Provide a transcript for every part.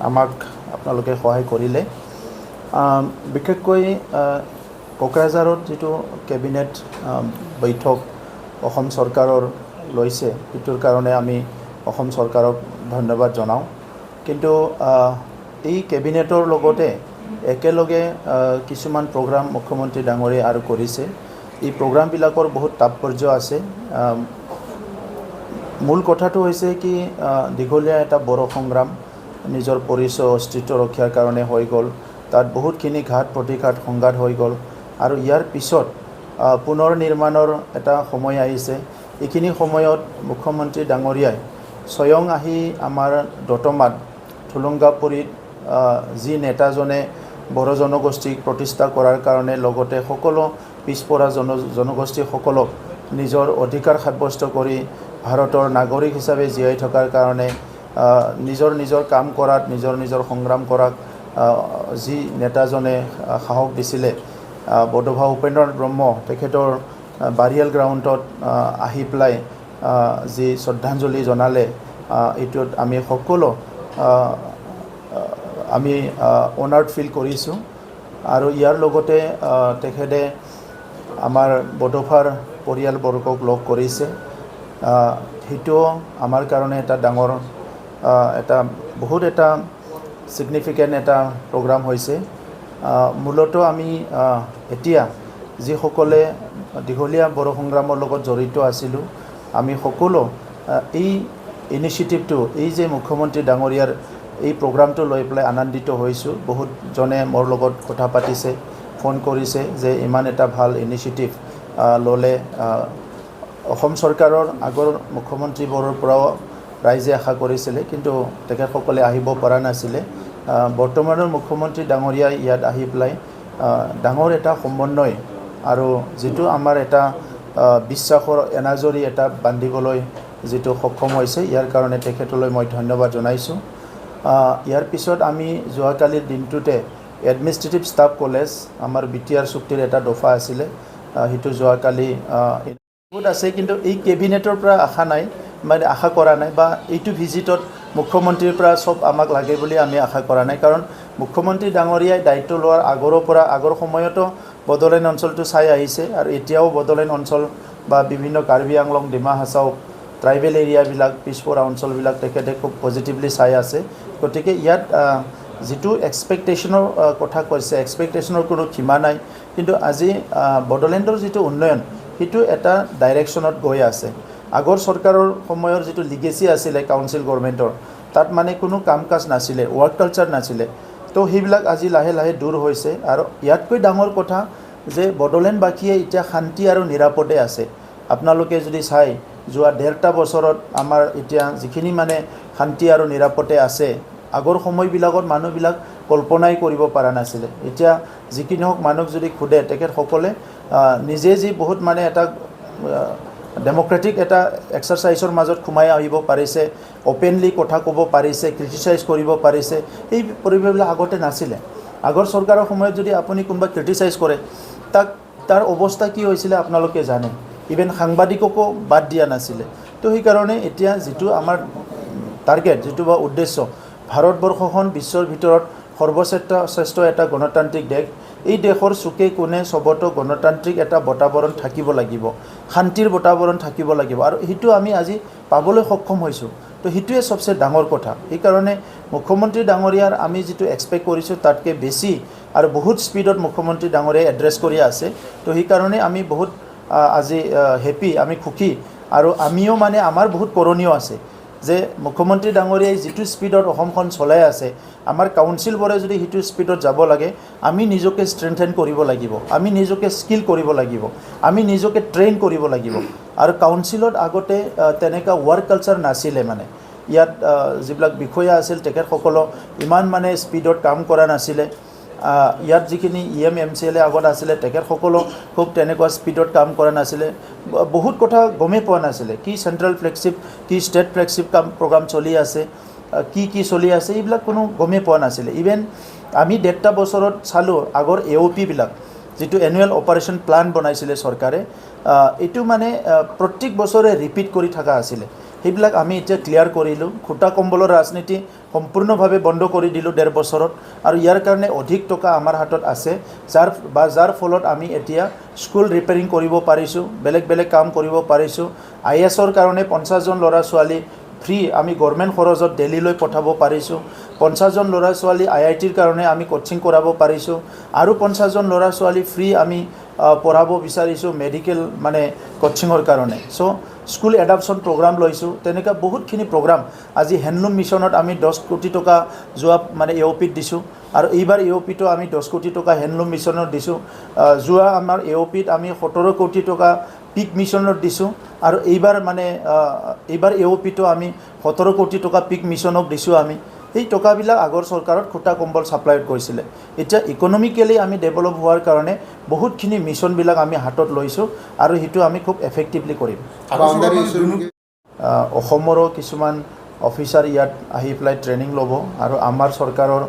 আমাক আপোনালোকে সহায় কৰিলে বিশেষকৈ কোকৰাঝাৰত যেটো কেবিনেট বৈঠক অসম চৰকাৰৰ লৈছে এটোৰ কাৰণে আমি অসম চৰকাৰক ধন্যবাদ জনাওঁ কিন্তু এই কেবিনেটৰ লগতে একেলগে কিছুমান প্ৰগ্ৰাম মুখ্যমন্ত্ৰী ডাঙৰীয়া আৰু কৰিছে এই প্ৰগ্ৰাম বিলাকৰ বহুত তাৎপৰ্য আছে মূল কথাটো হৈছে কি দীঘলীয়া এটা বড় সংগ্ৰাম নিজৰ পৰিচয় অস্তিত্ব ৰক্ষাৰ কাৰণে হৈ গ'ল তাত বহুতখিনি ঘাত প্ৰতিঘাত সংঘাত হৈ গ'ল আৰু ইয়াৰ পিছত পুনৰ নিৰ্মাণৰ এটা সময় আহিছে এইখিনি সময়ত মুখ্যমন্ত্ৰী ডাঙৰীয়াই স্বয়ং আহি আমাৰ দতমাত থুলুংগাপুৰীত যি নেতাজনে বড় জনগোষ্ঠীক প্ৰতিষ্ঠা কৰাৰ কাৰণে লগতে সকলো পিছপৰা জনগোষ্ঠীসকলক নিজৰ অধিকাৰ সাব্যস্ত কৰি ভাৰতৰ নাগৰিক হিচাপে জীয়াই থকাৰ কাৰণে নিজৰ কাম কৰাত নিজৰ সংগ্ৰাম কৰাক যি নেতাজনে সাহস দিছিলে বড়োভাষা উপেন্দ্ৰনাথ ব্ৰহ্ম তেখেতৰ বাৰিয়েল গ্ৰাউণ্ডত আহি পেলাই যি শ্ৰদ্ধাঞ্জলি জনালে এটোত আমি সকলো আমি অনাৰ্ড ফিল কৰিছোঁ আৰু ইয়াৰ লগতে তেখেতে আমাৰ বড়োভাষাৰ পৰিয়ালবৰ্গক লগ কৰিছে হেতু আমাৰ কাৰণে এটা ডাঙৰ এটা বহুত এটা সিগনিফিকেন্ট এটা প্ৰগ্ৰাম হৈছে মূলত আমি এতিয়া যি সকলে দীঘলীয়া বড়ো সংগ্ৰামৰ লগত জড়িত আছিলো আমি সকলো এই ইনিচিয়েটিভটো এই যে মুখ্যমন্ত্ৰী ডাঙৰীয়াৰ এই প্ৰগ্ৰামটো লৈ পেলাই আনন্দিত হৈছো বহুত জনে মোৰ লগত কথা পাতিছে ফোন কৰিছে যে ইমান এটা ভাল ইনিচিয়েটিভ ললে অসম চৰকাৰৰ আগৰ মুখ্যমন্ত্ৰীবোৰৰ পৰাও ৰাইজে আশা কৰিছিলে কিন্তু তেখেতসকলে আহিব পৰা নাছিলে বৰ্তমানৰ মুখ্যমন্ত্ৰী ডাঙৰীয়াই ইয়াত আহি পেলাই ডাঙৰ এটা সমন্বয় আৰু যেটো আমাৰ এটা বিশ্বাসৰ এনাজৰি এটা বান্ধিবলৈ যেটো সক্ষম হৈছে ইয়াৰ কাৰণে তেখেতলৈ মই ধন্যবাদ জনাইছো ইয়াৰ পিছত আমি যোৱাকালিৰ দিনটোতে এডমিনিষ্ট্ৰেটিভ ষ্টাফ কলেজ আমাৰ বিটিআৰ চুক্তিৰ এটা দফা আছিলে হেতু যোৱাকালি বহুত আছে কিন্তু এই কেবিনেটৰ পৰা আশা নাই মানে আশা কৰা নাই বা এইটো ভিজিটত মুখ্যমন্ত্ৰীৰ পৰা সব আমাক লাগে বুলি আমি আশা কৰা নাই কাৰণ মুখ্যমন্ত্ৰী ডাঙৰীয়াই দায়িত্ব লোৱাৰ আগৰ সময়তো বড়োলেণ্ড অঞ্চলটো চাই আহিছে আৰু এতিয়াও বড়োলেণ্ড অঞ্চল বা বিভিন্ন কাৰ্বি আংলং ডিমা হাছাও ট্ৰাইবেল এৰিয়াবিলাক পিছপৰা অঞ্চলবিলাক তেখেতে খুব পজিটিভলি চাই আছে গতিকে ইয়াত যেটো এক্সপেক্টেশনৰ কথা কৈছে এক্সপেক্টেশনৰ কোনো সীমা নাই কিন্তু আজি বড়োলেণ্ডৰ যেটো উন্নয়ন হেতু এটা ডাইৰেকশ্যনত গৈ আছে আগৰ চৰকাৰৰ সময়ৰ যেটো লিগেসি আছিল কাউন্সিল গভৰ্নমেন্টৰ তাত মানে কোনো কামকাজ নাছিলে ওয়াৰ্ক কালচাৰ নাছিলে তো হেবিলাক আজি লাহে লাহে দূৰ হৈছে আৰু ইয়াতকৈ ডাঙৰ কথা যে বড়োলেণ্ডবাসীয়ে এতিয়া শান্তি আৰু নিৰাপদে আছে আপোনালোকে যদি চাই যোৱা 1.5 বছৰত আমাৰ এতিয়া যিখিনি মানে শান্তি আৰু নিৰাপদে আছে আগৰ সময়বিলাকত মানুহবিলাক কল্পনাই কৰিব পৰা নাছিলে এতিয়া যিখিনি হক মানুহ যদি খুদে তেখেত সকলে নিজে যি বহুত মানে এটা ডেমক্ৰেটিক এটা এক্সাৰসাইজৰ মাজত খুমাই আহিব পাৰিছে ওপেনলি কথা ক'ব পাৰিছে ক্ৰিটিসাইজ কৰিব পাৰিছে এই পৰিৱেশবিলাক আগতে নাছিলে আগৰ চৰকাৰৰ সময়ত যদি আপুনি কোনবা ক্ৰিটিসাইজ কৰে তাৰ অৱস্থা কি হৈছিল আপোনালোকে জানে ইভেন সাংবাদিককো বাদ দিয়া নাছিলে তো সেই কাৰণে এতিয়া যেটো আমাৰ টাৰ্গেট যেটো বা উদ্দেশ্য ভাৰতবৰ্ষখন বিশ্বৰ ভিতৰত সৰ্বশ্ৰেষ্ঠ এটা গণতান্ত্ৰিক দেশ এই দেশৰ সুকে কোনে সবতো গণতান্ত্ৰিক এটা বাতাবৰণ থাকিব লাগিব শান্তিৰ বাতাবৰণ থাকিব লাগিব আৰু হেতু আমি আজি পাবলৈ সক্ষম হৈছো তো হেতুৱে সবচে ডাঙৰ কথা এই কাৰণে মুখ্যমন্ত্ৰী ডাঙৰীয়াৰ আমি যেটো এক্সপেক্ট কৰিছো তাতকে বেছি আৰু বহুত স্পিডত মুখ্যমন্ত্ৰী ডাঙৰীয়াই এড্ৰেছ কৰি আছে তো সেই কাৰণে আমি বহুত আজি হেপি আমি খুকি আৰু আমিও মানে আমাৰ বহুত কৰণীয় আছে যে মুখ্যমন্ত্ৰী ডাঙৰীয়াই যেটো স্পিডত অসমখন চলাই আছে আমাৰ কাউন্সিল বৰে যদি হেতু স্পিডত যাব লাগে আমি নিজকে ষ্ট্ৰেংথেন কৰিব লাগিব আমি নিজকে স্কিল কৰিব লাগিব আমি নিজকে ট্ৰেইন কৰিব লাগিব আৰু কাউন্সিলত আগতে তেনেকা ওয়াৰ্ক কালচাৰ নাছিলে মানে ইয়াত যিবিলাক বিষয়া আছিল তেখেত সকলো ইমান মানে স্পিডত কাম কৰা নাছিলে ইয়াত যিখিনি এমচিএল আগত আছিলে তেখেত সকলো খুব তেনেকুৱা স্পিডত কাম কৰা নাছিলে বহুত কথা গমে পোৱা নাছিলে কি সেন্ট্ৰাল ফ্লেগশিপ কি স্টেট ফ্লেগশিপ প্ৰগ্ৰাম চলি আছে কি চলি আছে এইবিলাক কোনো গমে পোৱা নাছিলে ইভেন আমি 1.5 বছৰত চালো আগৰ এওপি বিলাক যেটো এনুৱেল অপাৰেশন প্লান বনাইছিলে চৰকাৰে এটো মানে প্ৰত্যেক বছৰে ৰিপিট কৰি থাকা আছিল সেইবিলাক আমি এতিয়া ক্লিয়াৰ কৰিলোঁ খুটা কম্বলৰ ৰাজনীতি সম্পূৰ্ণভাৱে বন্ধ কৰি দিলোঁ 1.5 বছৰত আৰু ইয়াৰ কাৰণে অধিক টকা আমাৰ হাতত আছে যাৰ ফলত আমি এতিয়া স্কুল ৰিপেয়াৰিং কৰিব পাৰিছোঁ বেলেগ কাম কৰিব পাৰিছোঁ IASৰ কাৰণে 50 জন ল'ৰা ছোৱালী ফ্ৰী আমি গভৰ্ণমেণ্ট খৰচত দিল্লীলৈ পঠাব পাৰিছোঁ 50 জন ল'ৰা ছোৱালী IITৰ কাৰণে আমি কোচিং কৰাব পাৰিছোঁ আৰু 50 জন ল'ৰা ছোৱালী ফ্ৰী আমি পঢ়াব বিচাৰিছোঁ মেডিকেল মানে কোচিঙৰ কাৰণে সো স্কুল এডাপশ্যন প্ৰগ্ৰাম লৈছোঁ তেনেকুৱা বহুতখিনি প্ৰগ্ৰাম আজি হেণ্ডলুম মিছনত আমি 10 কোটি টকা যোৱা মানে AOPত দিছোঁ আৰু এইবাৰ AOPটো আমি 10 কোটি টকা হেণ্ডলুম মিছনত দিছোঁ যোৱা আমাৰ AOPত আমি 17 কোটি টকা পিক মিছনত দিছোঁ আৰু এইবাৰ মানে এইবাৰ AOPটো আমি 17 কোটি টকা পিক মিছনক দিছোঁ আমি এই টকাবিলাক আগৰ চৰকাৰত খুটা কম্বল ছাপ্লাইত কৰিছিলে এতিয়া ইকনমিকেলি আমি ডেভেলপ হোৱাৰ কাৰণে বহুতখিনি মিছনবিলাক আমি হাতত লৈছোঁ আৰু সেইটো আমি খুব এফেক্টিভলি কৰিম অসমৰো কিছুমান অফিচাৰ ইয়াত আহি পেলাই ট্ৰেইনিং ল'ব আৰু আমাৰ চৰকাৰৰ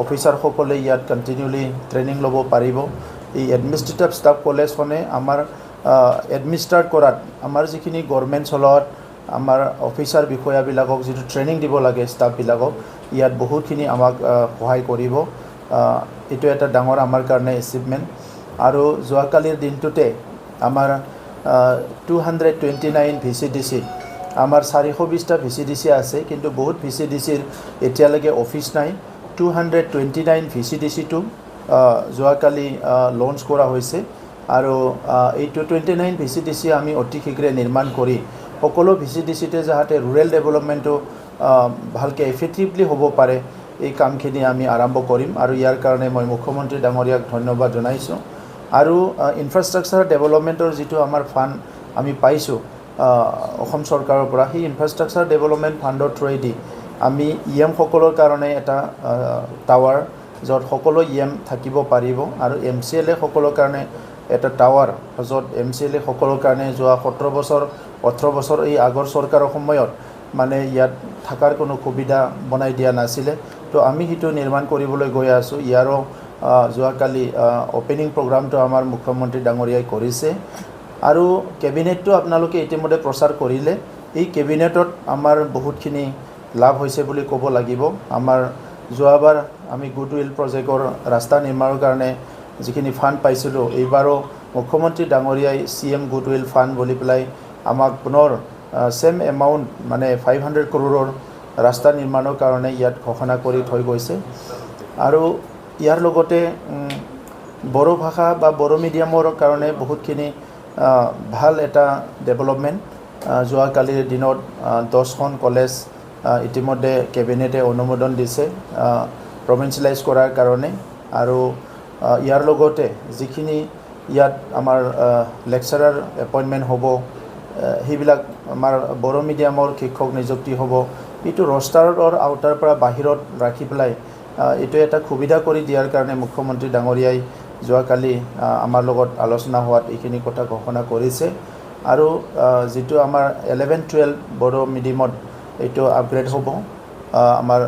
অফিচাৰসকলে ইয়াত কণ্টিনিউলি ট্ৰেইনিং ল'ব পাৰিব এই এডমিনিষ্ট্ৰেটিভ ষ্টাফ কলেজখনে আমাৰ এডমিনিষ্ট্ৰেট কৰাত আমাৰ যিখিনি গভৰ্ণমেণ্ট চলোৱাত আমাৰ অফিচাৰ বিষয়াবিলাকক যিটো ট্ৰেইনিং দিব লাগে ষ্টাফবিলাকক ইয়াত বহুতখিনি আমাক সহায় কৰিব এইটো এটা ডাঙৰ আমাৰ কাৰণে এচিভমেণ্ট আৰু যোৱাকালিৰ দিনটোতে আমাৰ 229 VCDC আমাৰ 420টা VCDC আছে কিন্তু বহুত VCDCৰ এতিয়ালৈকে অফিচ নাই 229 VCDCটো যোৱাকালি লঞ্চ কৰা হৈছে আৰু এই 229 VCDC আমি অতি শীঘ্ৰে নিৰ্মাণ কৰি সকলো VCDCতে যাতে ৰুৰেল ডেভেলপমেণ্টটো ভালকৈ এফেক্টিভলি হ'ব পাৰে এই কামখিনি আমি আৰম্ভ কৰিম আৰু ইয়াৰ কাৰণে মই মুখ্যমন্ত্ৰী ডাঙৰীয়াক ধন্যবাদ জনাইছোঁ আৰু ইনফ্ৰাষ্ট্ৰাকচাৰ ডেভেলপমেণ্টৰ যিটো আমাৰ ফাণ্ড আমি পাইছোঁ অসম চৰকাৰৰ পৰা সেই ইনফ্ৰাষ্ট্ৰাকচাৰ ডেভেলপমেণ্ট ফাণ্ডৰ থ্ৰুৱেদি আমি সকলৰ কাৰণে এটা টাৱাৰ য'ত সকলো থাকিব পাৰিব আৰু MCLA সকলৰ কাৰণে এটা টাৱাৰ য'ত MCLA সকলৰ কাৰণে যোৱা 17 বছৰ 18 বছৰ এই আগৰ চৰকাৰৰ সময়ত মানে ইয়াত থাকাৰ কোনো সুবিধা বনাই দিয়া নাছিলে তো আমি সেইটো নিৰ্মাণ কৰিবলৈ গৈ আছোঁ ইয়াৰো যোৱাকালি অপেনিং প্ৰগ্ৰামটো আমাৰ মুখ্যমন্ত্ৰী ডাঙৰীয়াই কৰিছে আৰু কেবিনেটটো আপোনালোকে ইতিমধ্যে প্ৰচাৰ কৰিলে এই কেবিনেটত আমাৰ বহুতখিনি লাভ হৈছে বুলি ক'ব লাগিব আমাৰ যোৱাবাৰ আমি গুডউইল প্ৰজেক্টৰ ৰাস্তা নিৰ্মাণৰ কাৰণে যিখিনি ফাণ্ড পাইছিলোঁ এইবাৰো মুখ্যমন্ত্ৰী ডাঙৰীয়াই CM গুডউইল ফাণ্ড বুলি পেলাই আমাক পুনৰ সেম এমাউণ্ট মানে 500 crore ৰাস্তা নিৰ্মাণৰ কাৰণে ইয়াত ঘোষণা কৰি থৈ গৈছে আৰু ইয়াৰ লগতে বড়ো ভাষা বা বড়ো মিডিয়ামৰ কাৰণে বহুতখিনি ভাল এটা ডেভেলপমেণ্ট যোৱাকালিৰ দিনত 10খন কলেজ ইতিমধ্যে কেবিনেটে অনুমোদন দিছে প্ৰভিন্সিয়েলাইজ কৰাৰ কাৰণে আৰু ইয়াৰ লগতে যিখিনি ইয়াত আমাৰ লেকচাৰাৰ এপইণ্টমেণ্ট হ'ব সেইবিলাক আমাৰ বড়ো মিডিয়ামৰ শিক্ষক নিযুক্তি হ'ব এইটো ৰষ্টাৰৰ আউটাৰ পৰা বাহিৰত ৰাখি পেলাই এইটো এটা সুবিধা কৰি দিয়াৰ কাৰণে মুখ্যমন্ত্ৰী ডাঙৰীয়াই যোৱাকালি আমাৰ লগত আলোচনা হোৱাত এইখিনি কথা ঘোষণা কৰিছে আৰু যিটো আমাৰ 11-12 বড়ো মিডিয়ামত এইটো আপগ্ৰেড হ'ব আমাৰ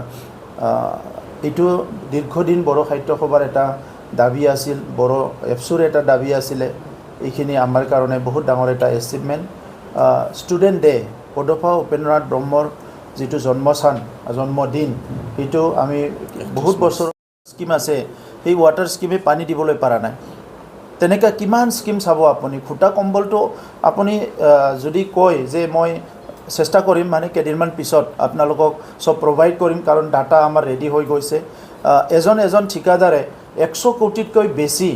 এইটো দীৰ্ঘদিন বড়ো সাহিত্য সভাৰ এটা দাবী আছিল বড়ো এপছুৰ এটা দাবী আছিলে এইখিনি আমাৰ কাৰণে বহুত ডাঙৰ এটা achievement student day Bodofa Upendranath ব্ৰহ্মৰ যিটো জন্মদিন সেইটো আমি বহুত বছৰ স্কিম আছে এই ৱাটাৰ স্কিমে পানী দিবলৈ পৰা নাই তেনেকুৱা কিমান স্কিম চাব আপুনি খুটা কম্বলটো আপুনি যদি কয় যে মই চেষ্টা কৰিম মানে কেইদিনমান পিছত আপোনালোকক সব প্ৰভাইড কৰিম কাৰণ ডাটা আমাৰ ৰেডি হৈ গৈছে এজন ঠিকাদাৰে 100 কোটিতকৈ বেছি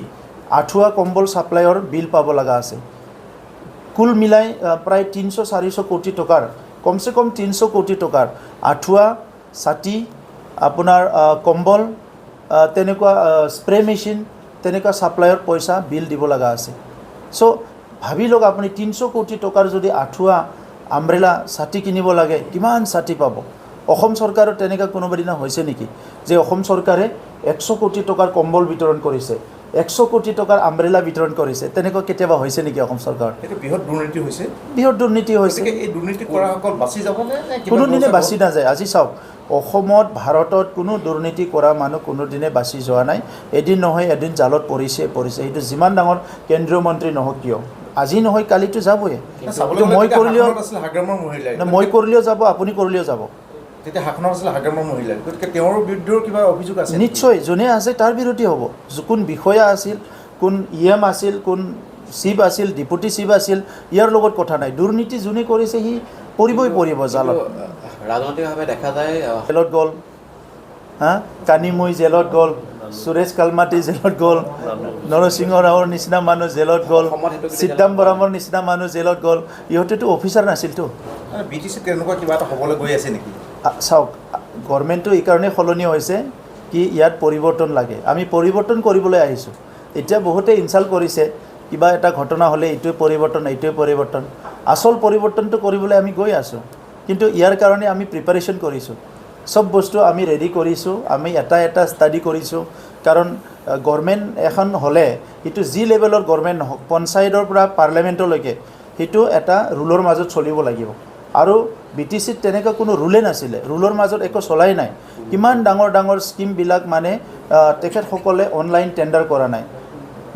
আঁঠুৱা কম্বল ছাপ্লাইৰ বিল পাব লগা আছে কুল মিলাই প্ৰায় 300-400 কোটি টকাৰ কমসে কম 300 কোটি টকাৰ আঁঠুৱা ছাতি আপোনাৰ কম্বল তেনেকুৱা স্প্ৰে মেচিন তেনেকুৱা ছাপ্লাইৰ পইচা বিল দিব লগা আছে সো ভাবি লওক আপুনি 300 কোটি টকাৰ যদি আঁঠুৱা আমব্ৰেলা ছাতি কিনিব লাগে কিমান ছাতি পাব অসম চৰকাৰৰ তেনেকুৱা কোনোবা দিনা হৈছে নেকি যে অসম চৰকাৰে 100 কোটি টকাৰ কম্বল বিতৰণ কৰিছে 100 কোটি টকাৰ আমব্ৰেলা বিতৰণ কৰিছে তেনেকুৱা কেতিয়াবা হৈছে নেকি অসম চৰকাৰ এটা বৃহৎ দুৰ্নীতি হৈছে এই দুৰ্নীতি কৰাসকল বাছি যাব নে কোনোদিনে বাছি নাযায় আজি চাওক অসমত ভাৰতত কোনো দুৰ্নীতি কৰা মানুহ কোনোদিনে বাছি যোৱা নাই এদিন নহয় এদিন জালত পৰিছে সেইটো যিমান ডাঙৰ কেন্দ্ৰীয় মন্ত্ৰী নহওক কিয় আজি নহয় কালিতো যাবই চাবলৈ কিন্তু মই কৰিলেও আছিল হাগ্ৰামৰ মহিলাই মই কৰিলেও যাব আপুনি কৰিলেও যাব তেতিয়া শাসনত আছিল হাগ্ৰামৰ মহিলাই গতিকে তেওঁৰ বিৰুদ্ধেও কিবা অভিযোগ আছে নিশ্চয় যোনে আছে তাৰ বিৰোধী হ'ব কোন বিষয়া আছিল কোন EM আছিল কোন চিফ আছিল ডেপুটি চিফ আছিল ইয়াৰ লগত কথা নাই দুৰ্নীতি যোনে কৰিছে সি পৰিব জালত ৰাজনৈতিকভাৱে দেখা যায় জেলত গ'ল হা কানিমুই জেলত গ'ল সুৰেশ কালমাটি জেলত গ'ল নৰসিংহ ৰাওৰ নিচিনা মানুহ জেলত গ'ল চিদাম্বৰমৰ নিচিনা মানুহ জেলত গ'ল ইহঁতেতো অফিচাৰ নাছিলতো BTC তেনেকুৱা কিবা এটা হ'বলৈ গৈ আছে নেকি চাওক গভৰ্ণমেণ্টটো এইকাৰণে সলনি হৈছে কি ইয়াত পৰিৱৰ্তন লাগে আমি পৰিৱৰ্তন কৰিবলৈ আহিছোঁ এতিয়া বহুতে ইনচাল্ট কৰিছে কিবা এটা ঘটনা হ'লে এইটোৱে পৰিৱৰ্তন আচল পৰিৱৰ্তনটো কৰিবলৈ আমি গৈ আছোঁ কিন্তু ইয়াৰ কাৰণে আমি প্ৰিপাৰেশ্যন কৰিছোঁ সব বস্তু আমি ৰেডি কৰিছোঁ আমি এটা ষ্টাডি কৰিছোঁ কাৰণ গভৰ্ণমেণ্ট এখন হ'লে সেইটো যি লেভেলৰ গভৰ্ণমেণ্ট নহওক পঞ্চায়তৰ পৰা পাৰ্লিয়ামেণ্টলৈকে সেইটো এটা ৰুলৰ মাজত চলিব লাগিব আৰু BTCত তেনেকুৱা কোনো ৰুলে নাছিলে ৰুলৰ মাজত একো চলাই নাই কিমান ডাঙৰ স্কিমবিলাক মানে তেখেতসকলে অনলাইন টেণ্ডাৰ কৰা নাই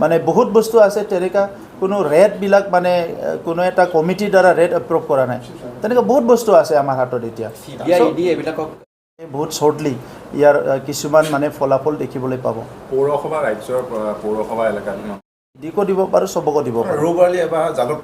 মানে বহুত বস্তু আছে তেনেকুৱা কোনো ৰেটবিলাক মানে কোনো এটা কমিটিৰ দ্বাৰা ৰেট এপ্ৰুভ কৰা নাই তেনেকুৱা বহুত বস্তু আছে আমাৰ হাতত এতিয়া এইবিলাকক বহুত শ্বৰ্টলি ইয়াৰ কিছুমান মানে ফলাফল দেখিবলৈ পাব পৌৰসভা ৰাজ্যৰ পৌৰসভা এলেকাত দিকো দিব পাৰোঁ চবকো দিব পাৰোঁ ৰৌবালি এবাৰ জালত